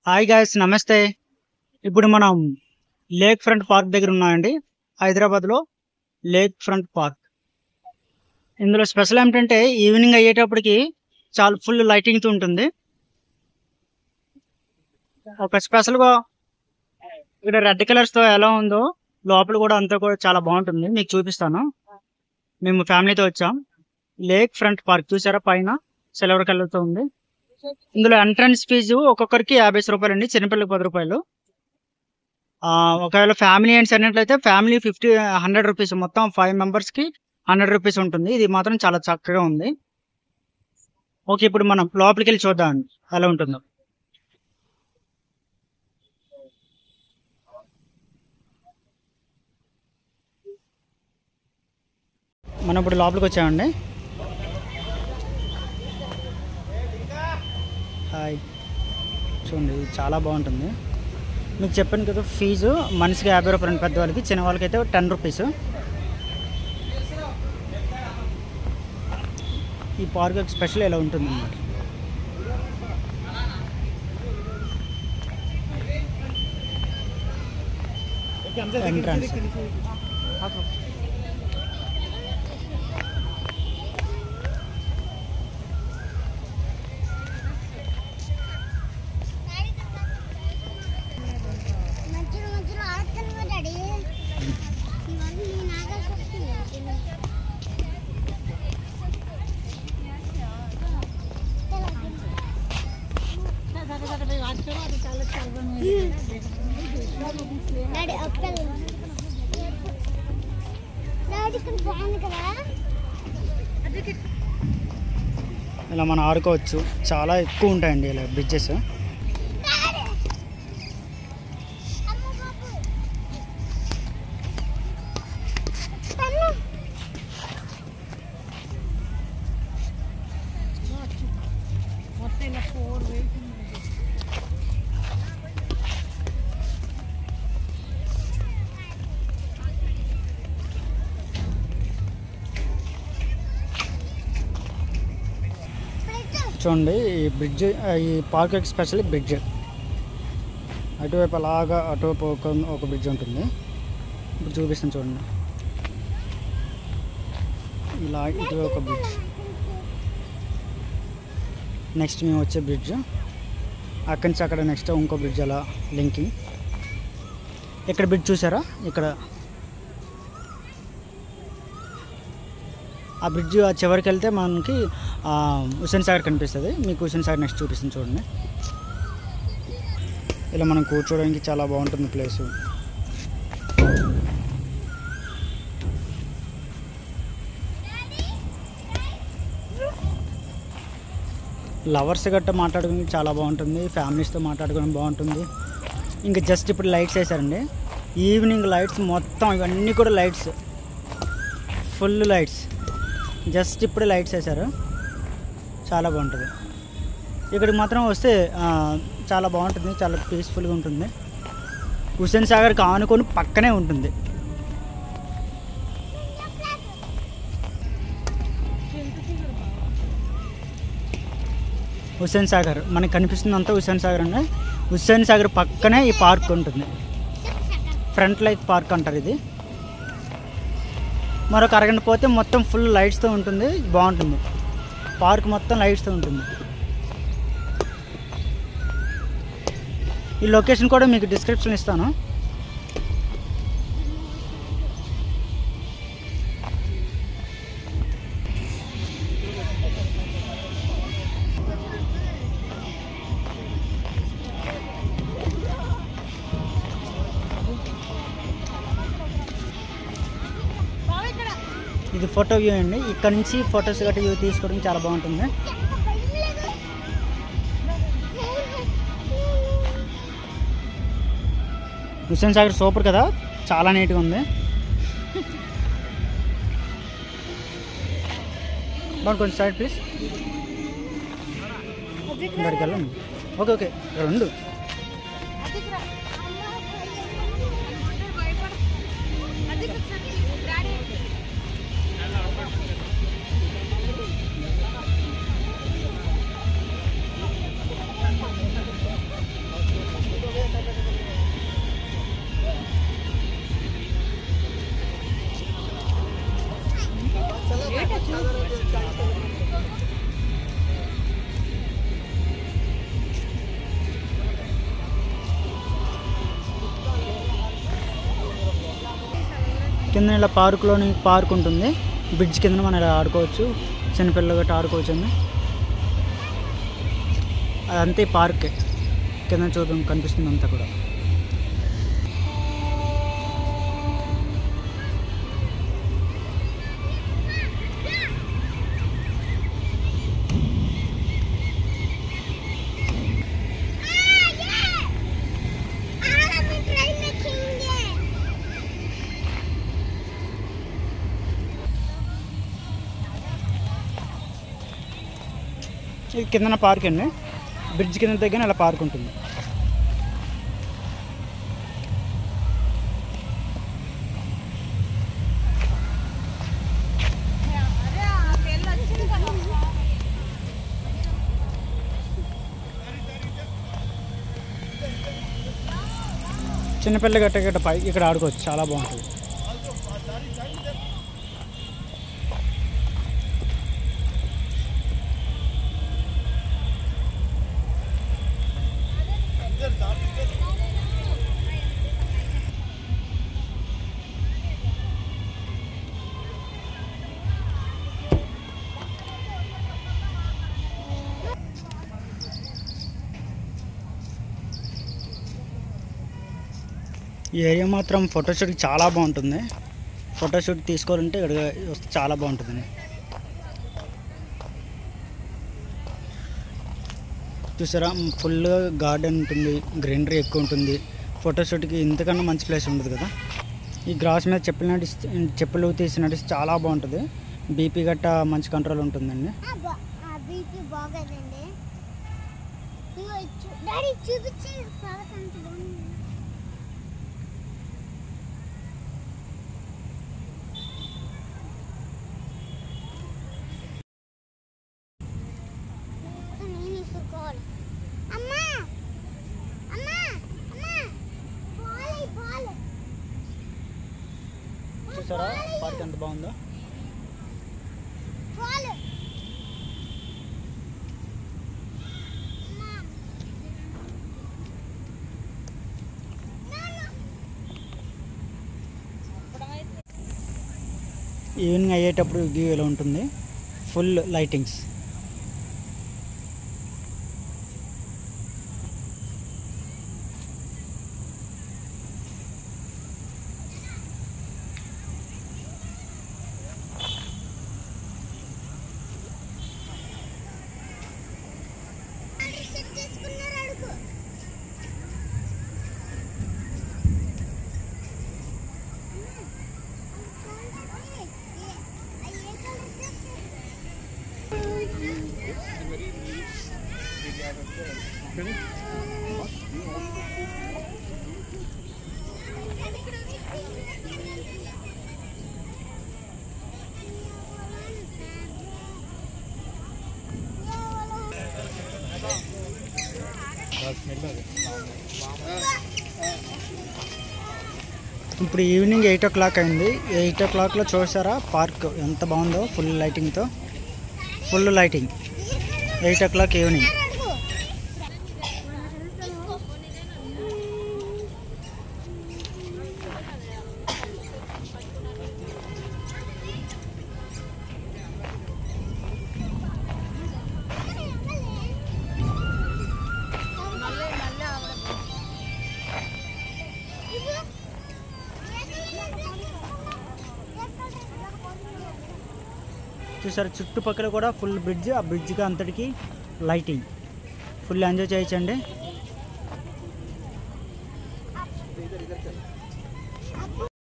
Hi guys, నమస్తే. ఇప్పుడు మనం లేక్ ఫ్రంట్ పార్క్ దగ్గర ఉన్నామండి. హైదరాబాద్లో లేక్ ఫ్రంట్ పార్క్. ఇందులో స్పెషల్ ఏమిటంటే ఈవినింగ్ అయ్యేటప్పటికి చాలా ఫుల్ లైటింగ్తో ఉంటుంది. ఒక స్పెషల్గా ఇక్కడ రెడ్ కలర్స్తో ఎలా ఉందో లోపల కూడా అంతా కూడా చాలా బాగుంటుంది. మీకు చూపిస్తాను. మేము ఫ్యామిలీతో వచ్చాం. లేక్ ఫ్రంట్ పార్క్ చూసారా, పైన సిల్వర్ కలర్తో ఉంది. ఇందులో ఎంట్రన్స్ ఫీజు ఒక్కొక్కరికి 50 రూపాయలు అండి, చిన్నపిల్లలకు 10 రూపాయలు. ఒకవేళ ఫ్యామిలీ అండ్ అన్నట్లయితే ఫ్యామిలీ 100 రూపీస్, మొత్తం 5 మెంబర్స్కి 100 రూపీస్ ఉంటుంది. ఇది మాత్రం చాలా చక్కగా ఉంది. ఓకే, ఇప్పుడు మనం లోపలికి వెళ్ళి చూద్దాం ఎలా ఉంటుందో. మనం ఇప్పుడు లోపలికి వచ్చామండి. హాయ్, చూడండి ఇది చాలా బాగుంటుంది. మీకు చెప్పాను కదా, ఫీజు మనిషికి 50 రూపాయలు, పెద్దవాళ్ళకి, చిన్న వాళ్ళకి అయితే 10 రూపీస్. ఈ పార్క్ స్పెషల్ ఎలా ఉంటుంది అన్నమాట. ఎంట్రన్స్ ఇలా మనం ఆడుకోవచ్చు. చాలా ఎక్కువ ఉంటాయండి ఇలా బ్రిడ్జెస్. చూడండి ఈ బ్రిడ్జ్, ఈ పార్క్ స్పెషల్ బ్రిడ్జ్. అటువైపు అలాగా అటువైపు ఒక బ్రిడ్జ్ ఉంటుంది. ఇప్పుడు చూపిస్తాను చూడండి. ఇలా ఇటువైపు ఒక బ్రిడ్జ్, నెక్స్ట్ మేము వచ్చే బ్రిడ్జ్, అక్కడి నుంచి అక్కడ నెక్స్ట్ ఇంకో బ్రిడ్జ్, అలా లింకింగ్. ఇక్కడ బ్రిడ్జ్ చూసారా, ఇక్కడ ఆ బ్రిడ్జ్ ఆ చివరికి వెళ్తే మనకి హుస్సేన్ సాగర్ కనిపిస్తుంది. మీకు హుస్సేన్ సాగర్ నెక్స్ట్ చూపిస్తుంది చూడండి. ఇలా మనం కూర్చోవడానికి చాలా బాగుంటుంది ప్లేసు. లవర్స్ గట్ట మాట్లాడుకుని చాలా బాగుంటుంది, ఫ్యామిలీస్తో మాట్లాడుకోవడం బాగుంటుంది. ఇంకా జస్ట్ ఇప్పుడు లైట్స్ వేసారండి, ఈవినింగ్ లైట్స్ మొత్తం, ఇవన్నీ కూడా లైట్స్, ఫుల్ లైట్స్. జస్ట్ ఇప్పుడు లైట్స్ వేసారు, చాలా బాగుంటుంది. ఇక్కడికి మాత్రం వస్తే చాలా బాగుంటుంది, చాలా పీస్ఫుల్గా ఉంటుంది. హుస్సేన్ సాగర్కి ఆనుకొని పక్కనే ఉంటుంది. హుస్సేన్ సాగర్ మనకి కనిపిస్తుందంతా హుస్సేన్ సాగర్ అండి. హుస్సేన్ సాగర్ పక్కనే ఈ పార్క్ ఉంటుంది. ఫ్రంట్ లైక్ పార్క్ అంటారు ఇది. మరొక అరగంట పోతే మొత్తం ఫుల్ లైట్స్తో ఉంటుంది, బాగుంటుంది. పార్క్ మొత్తం లైట్స్తో ఉంటుంది. ఈ లొకేషన్ కూడా మీకు డిస్క్రిప్షన్ ఇస్తాను. ఇది ఫోటో వ్యూ అండి. ఇక్కడ నుంచి ఫొటోస్ గట్రా వ్యూ తీసుకోవడం చాలా బాగుంటుంది. హుస్సేన్ సాగర్ సూపర్ కదా, చాలా నీట్గా ఉంది. బాగుంది. కొంచెం సైడ్ ప్లీజ్. ఇక్కడికి వెళ్ళండి. ఓకే ఓకే, రెండు కింద ఇలా పార్క్ ఉంటుంది. బ్రిడ్జ్ కింద మనం ఇలా ఆడుకోవచ్చు, చిన్నపిల్లలు గట్రా ఆడుకోవచ్చు అండి. అదంతే పార్క్ కింద చూద్దాం కనిపిస్తుంది అంతా కూడా. ఇది కిందన పార్క్ అండి, బ్రిడ్జ్ కింద దగ్గర అలా పార్క్ ఉంటుంది. చిన్నపిల్ల గట్ట పై ఇక్కడ ఆడుకోవచ్చు, చాలా బాగుంటుంది. ఈ ఏరియా మాత్రం ఫోటోషూట్కి చాలా బాగుంటుంది. ఫోటోషూట్ తీసుకోవాలంటే ఇక్కడ వస్తే చాలా బాగుంటుంది. చూసారా, ఫుల్ గార్డెన్ ఉంటుంది, గ్రీనరీ ఎక్కువ ఉంటుంది. ఫోటోషూట్కి ఇంతకన్నా మంచి ప్లేస్ ఉండదు కదా. ఈ గ్రాస్ మీద చెప్పులు తీసినట్టు చాలా బాగుంటుంది. బీపీ గట్ట మంచి కంట్రోల్ ఉంటుందండి. చూసారా పార్క్ ఎంత బాగుందో. ఈవినింగ్ అయ్యేటప్పుడు వ్యూ ఇలా ఉంటుంది, ఫుల్ లైటింగ్స్. ఇప్పుడు ఈవినింగ్ 8 o'clock అయింది. 8 o'clockలో చూసారా పార్క్ ఎంత బాగుందో, ఫుల్ లైటింగ్తో. Full lighting 8 o'clock evening. చూసారు చుట్టుపక్కల కూడా ఫుల్ బ్రిడ్జ్, ఆ బ్రిడ్జ్కి అంతటికి లైటింగ్, ఫుల్ ఎంజాయ్ చేయొచ్చండి.